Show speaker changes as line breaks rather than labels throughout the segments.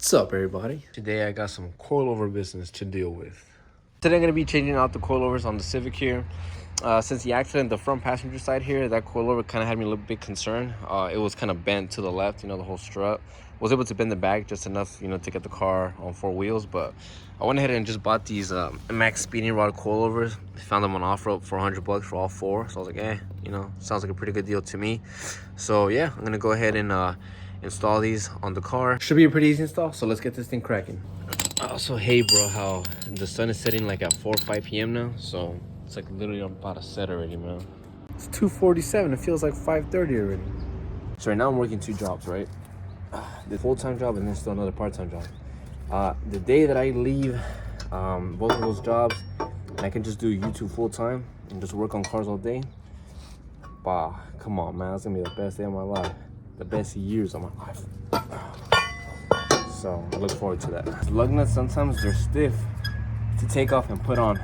What's up, everybody? Today I got some coilover business to deal with. Today I'm going to be changing out the coilovers on the Civic here. Since the accident, the front passenger side here, that coilover kind of had me a little bit concerned. It was kind of bent to the left, the whole strut. Was able to bend the back just enough, to get the car on four wheels. But I went ahead and just bought these max speeding rod coilovers. Found them on off-road for $100 for all four. So I was like, sounds like a pretty good deal to me. So yeah, I'm going to go ahead and install these on the car. Should be a pretty easy install, so let's get this thing cracking. I also hate, bro, how the sun is setting like at 4 or 5 p.m. now, so it's like literally about to set already, man. It's 2:47. It feels like 5:30 already. So right now I'm working two jobs, right? The full-time job and then still another part-time job. The day that I leave both of those jobs, and I can just do YouTube full-time and just work on cars all day. Bah, come on, man, that's gonna be the best day of my life. The best years of my life. So I look forward to that. Lug nuts, sometimes they're stiff to take off and put on.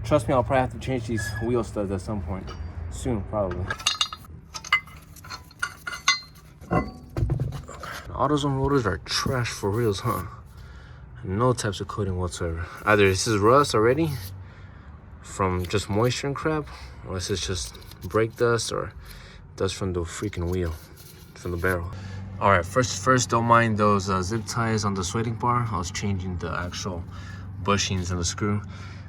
Trust me, I'll probably have to change these wheel studs at some point. Soon, probably. AutoZone rotors are trash for reals, huh? No types of coating whatsoever. Either this is rust already from just moisture and crap, or this is just brake dust or dust from the freaking wheel. From the barrel. All right, first don't mind those zip ties on the sweating bar. I was changing the actual bushings and the screw.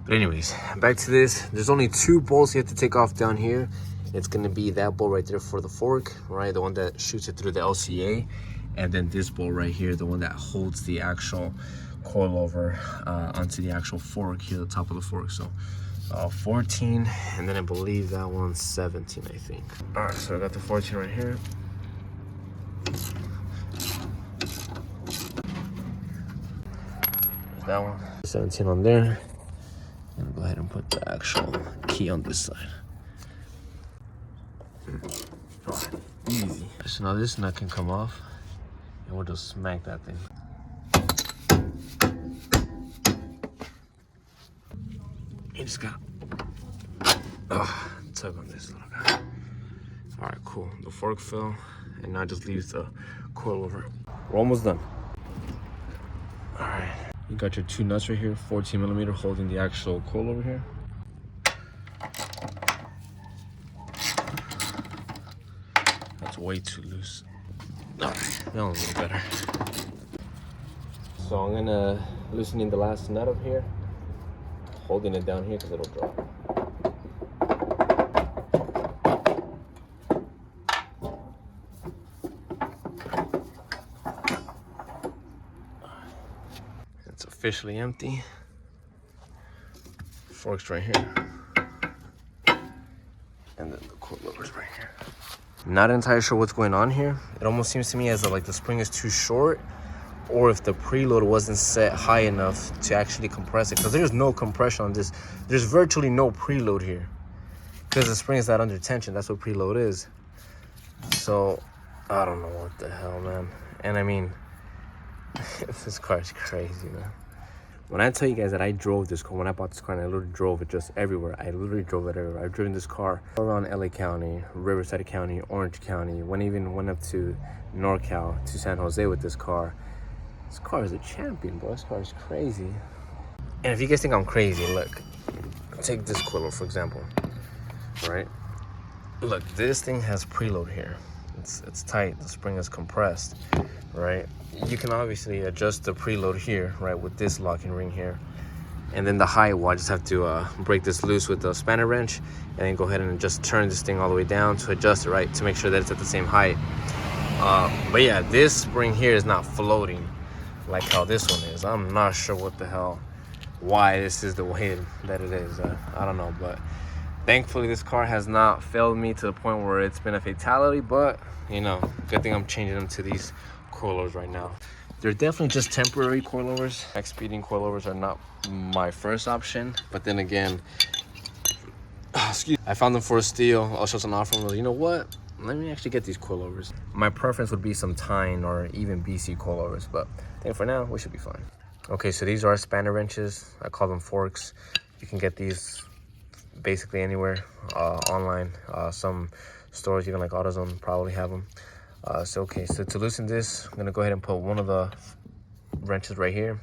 But anyways, back to this. There's only two bolts you have to take off down here. It's gonna be that bolt right there for the fork, right? The one that shoots it through the LCA, and then this bolt right here, the one that holds the actual coilover onto the actual fork here, the top of the fork. So 14, and then I believe that one's 17, I think. All right, so I got the 14 right here. That one, 17 on there, and go ahead and put the actual key on this side. Right, easy. So now this nut can come off, and we'll just smack that thing. You just got tug on this little guy. All right, cool. The fork fell, and now it just leaves the coilover. We're almost done. All right. You got your two nuts right here, 14 millimeter, holding the actual coilover here. That's way too loose. All right, that one's a little better. So I'm gonna loosen in the last nut up here, holding it down here because it'll drop. It's officially empty. Forks right here. And then the coilovers right here. Not entirely sure what's going on here. It almost seems to me as though like the spring is too short, or if the preload wasn't set high enough to actually compress it. Because there's no compression on this. There's virtually no preload here. Because the spring is not under tension. That's what preload is. So, I don't know what the hell, man. And I mean, this car is crazy, man. When I tell you guys that I drove this car, when I bought this car and I literally drove it just everywhere. I literally drove it everywhere. I've driven this car around LA County, Riverside County, Orange County. Went up to NorCal, to San Jose with this car. This car is a champion, bro. This car is crazy. And if you guys think I'm crazy, look. Take this coilover, for example. Right? Look, this thing has preload here. It's tight. The spring is compressed, right? You can obviously adjust the preload here, right, with this locking ring here. And then the height, well, I just have to break this loose with the spanner wrench and then go ahead and just turn this thing all the way down to adjust it, right, to make sure that it's at the same height. But yeah, this spring here is not floating like how this one is. I'm not sure what the hell, why this is the way that it is. I don't know, but thankfully this car has not failed me to the point where it's been a fatality. But good thing I'm changing them to these coilovers right now. They're definitely just temporary coilovers. Max speeding coilovers are not my first option, but then again, I found them for a steal. I was just on offer and was like, you know what, let me actually get these coilovers. My preference would be some Tyne or even BC coilovers, but I think for now we should be fine. Okay, so these are spanner wrenches. I call them forks. You can get these basically anywhere online. Some stores, even like AutoZone, probably have them. So to loosen this, I'm gonna go ahead and put one of the wrenches right here.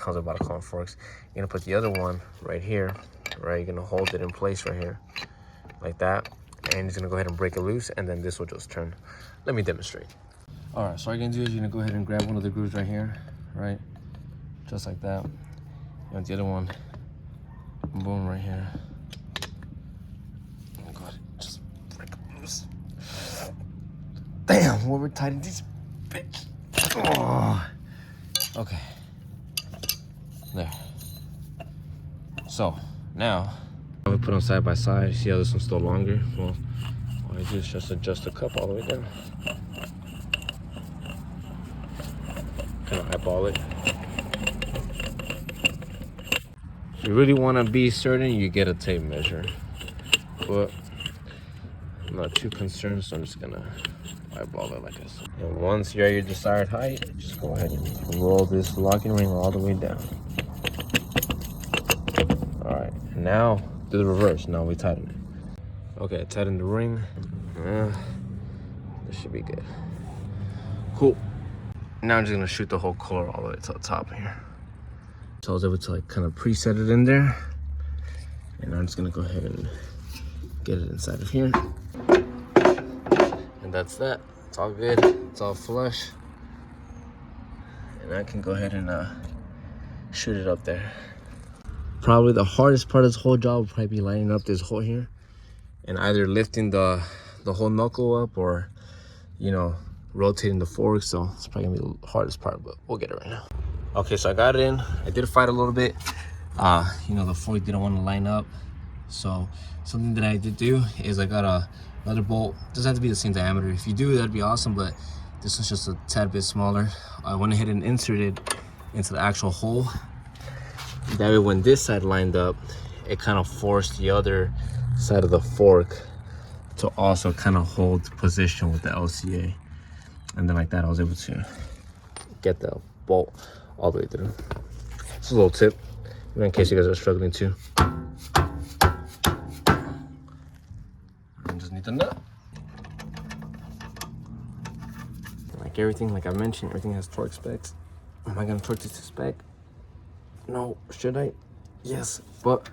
I was about to call them forks. You're gonna put the other one right here, right? You're gonna hold it in place right here, like that. And he's gonna go ahead and break it loose, and then this will just turn. Let me demonstrate. All right, so all you're gonna do is you're gonna go ahead and grab one of the grooves right here, right? Just like that. And the other one, boom, right here. Oh God, just break it loose. Damn, what we're tightening these bitch. Oh. Okay. There. So now I would put them side by side. See how this one's still longer? Well, all I do is just adjust the cup all the way down. Kind of eyeball it. If you really want to be certain, you get a tape measure. But I'm not too concerned, so I'm just gonna eyeball it like this. And once you're at your desired height, just go ahead and roll this locking ring all the way down. All right, now do the reverse. Now we tighten it. Okay, tighten the ring. This should be good. Cool. Now I'm just gonna shoot the whole color all the way to the top here. So I was able to like kind of preset it in there. And I'm just gonna go ahead and get it inside of here. And that's that. It's all good. It's all flush. And I can go ahead and shoot it up there. Probably the hardest part of this whole job will probably be lining up this hole here and either lifting the whole knuckle up or, you know, rotating the fork. So it's probably gonna be the hardest part, but we'll get it right now. Okay, so I got it in. I did fight a little bit. You know, the fork didn't want to line up. So something that I did do is I got another bolt. It doesn't have to be the same diameter. If you do, that'd be awesome, but this one's just a tad bit smaller. I went ahead and inserted into the actual hole. That way when this side lined up, it kind of forced the other side of the fork to also kind of hold position with the LCA. And then like that, I was able to get the bolt all the way through. It's a little tip, in case you guys are struggling too. And just need the nut. Like everything, like I mentioned, everything has torque specs. Am I gonna torque this to spec? No. Should I? Yes, but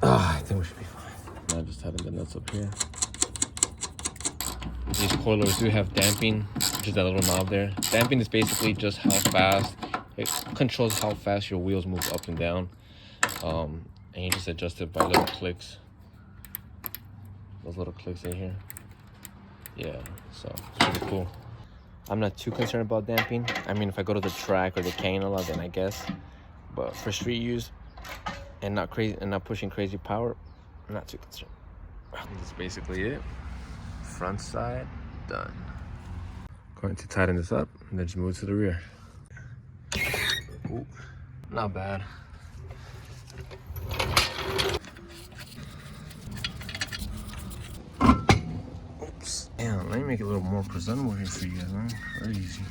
I think we should be fine. I just tightened the nuts up here. These coilovers do have damping, which is that little knob there. Damping is basically just how fast it controls how fast your wheels move up and down, and you just adjust it by little clicks. Those little clicks in here. Yeah, so it's pretty cool. I'm not too concerned about damping. I mean, if I go to the track or the canyon a lot, then I guess. But for street use and not crazy and not pushing crazy power, I'm not too concerned. That's basically it. Front side done. Going to tighten this up and then just move to the rear. Ooh, not bad. Oops. Damn, let me make it a little more presentable here for you guys, man. Crazy.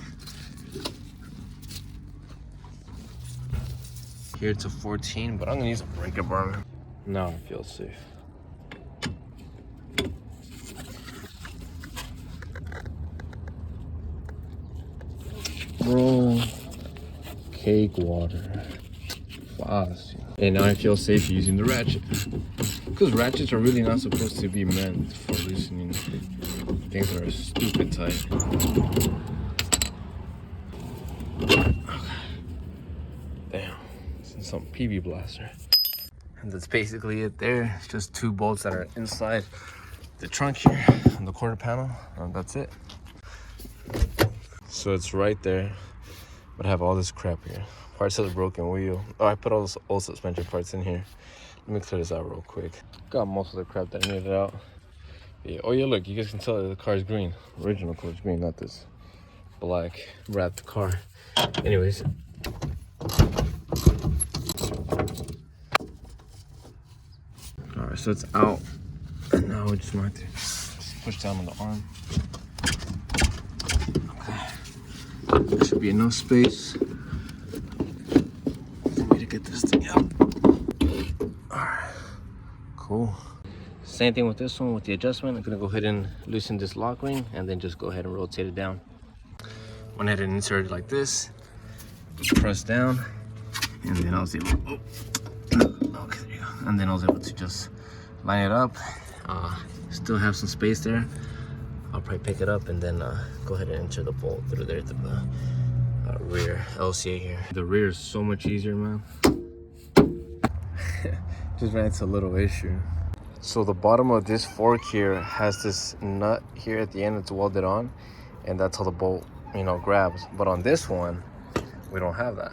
Here to 14, but I'm gonna use a breaker bar. Now I feel safe. Bro, cake water. Fast. And now I feel safe using the ratchet. Because ratchets are really not supposed to be meant for loosening things that are stupid tight. Okay. Damn, this is some PB blaster. And that's basically it there. It's just two bolts that are inside the trunk here on the quarter panel. And that's it. So it's right there, but I have all this crap here. Parts of the broken wheel. Oh, I put all those old suspension parts in here. Let me clear this out real quick. Got most of the crap that I needed out. Yeah. Oh yeah, look, you guys can tell that the car's green. Original car's green, not this black wrapped car. Anyways. All right, so it's out. And now we just want to push down on the arm. There should be enough space for me to get this thing out. Alright, cool. Same thing with this one with the adjustment. I'm gonna go ahead and loosen this lock ring and then just go ahead and rotate it down. went ahead and inserted like this, press down, and then I was able to, okay, there you go. And then I was able to just line it up. Still have some space there. I'll probably pick it up and then go ahead and insert the bolt through there through the rear LCA here. The rear is so much easier, man. Just ran into a little issue. So the bottom of this fork here has this nut here at the end that's welded on, and that's how the bolt, you know, grabs. But on this one, we don't have that.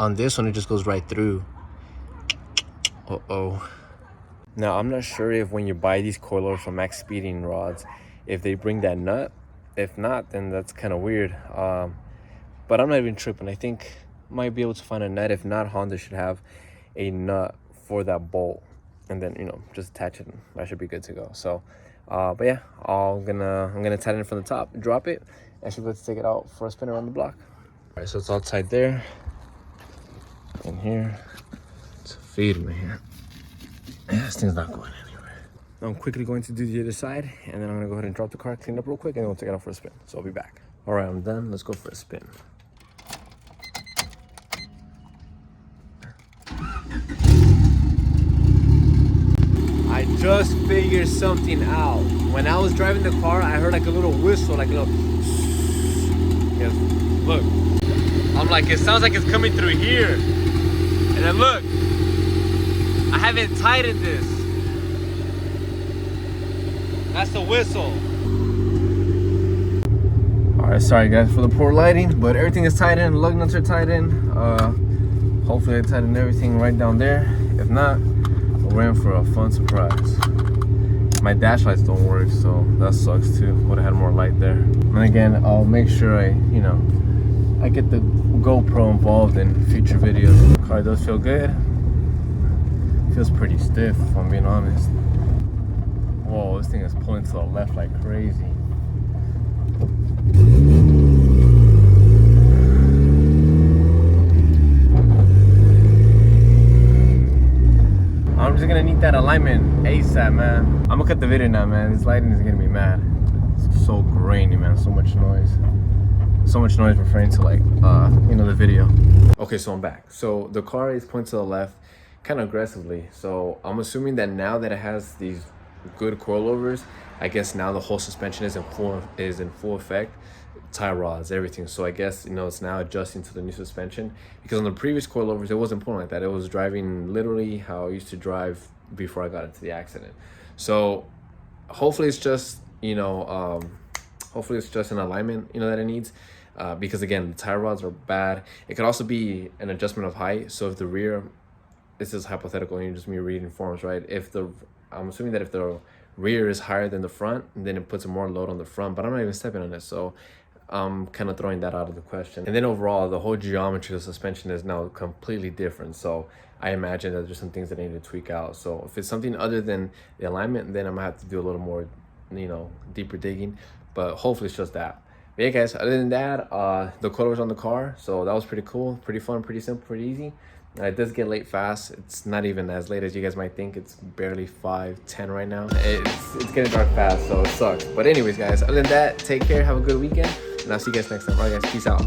On this one, it just goes right through. Uh-oh. Now, I'm not sure if when you buy these coilovers from max speeding rods, if they bring that nut. If not, then that's kind of weird. But I'm not even tripping. I think might be able to find a nut. If not, Honda should have a nut for that bolt. And then, you know, just attach it. That should be good to go. So, but yeah, I'm gonna tighten it from the top, drop it, and should be able to take it out for a spin around the block. All right, so it's all tight there. In here, it's feeding me here. This thing's not going anywhere. I'm quickly going to do the other side, and then I'm gonna go ahead and drop the car, clean it up real quick, and then we'll take it out for a spin. So I'll be back. All right, I'm done. Let's go for a spin. I just figured something out. When I was driving the car, I heard like a little whistle, like a little. Yes, look. I'm like, it sounds like it's coming through here. And then look, I haven't tightened this. That's the whistle. All right, sorry guys for the poor lighting, but everything is tightened. Lug nuts are tightened. Hopefully I tightened everything right down there. If not, we're in for a fun surprise. My dash lights don't work, so that sucks too. Would have had more light there. And again, I'll make sure I get the GoPro involved in future videos. The car does feel good. Feels pretty stiff, if I'm being honest. Whoa, this thing is pulling to the left like crazy. I'm just gonna need that alignment ASAP, man. I'm gonna cut the video now, man. This lighting is gonna be mad. It's so grainy, man. So much noise. So much noise referring to like, you know, the video. Okay, so I'm back. So the car is pointing to the left kind of aggressively. So I'm assuming that now that it has these good coilovers, I guess now the whole suspension is in full effect. Tie rods, everything. So I guess, you know, it's now adjusting to the new suspension, because on the previous coilovers it wasn't pulling like that. It was driving literally how I used to drive before I got into the accident. So hopefully it's just, you know, hopefully it's just an alignment, you know, that it needs, because again, the tie rods are bad. It could also be an adjustment of height. So if the rear, this is hypothetical and just me reading forms, right? I'm assuming that if the rear is higher than the front, then it puts more load on the front, but I'm not even stepping on it, so I'm kind of throwing that out of the question. And then overall, the whole geometry of the suspension is now completely different, so I imagine that there's some things that I need to tweak out. So if it's something other than the alignment, then I'm gonna have to do a little more, you know, deeper digging, but hopefully it's just that. But yeah guys, other than that, the coilovers on the car, so that was pretty cool, pretty fun, pretty simple, pretty easy. It does get late fast. It's not even as late as you guys might think. It's barely 5:10 right now. It's getting dark fast, so it sucks. But anyways guys, other than that, take care, have a good weekend, and I'll see you guys next time. All right guys, peace out.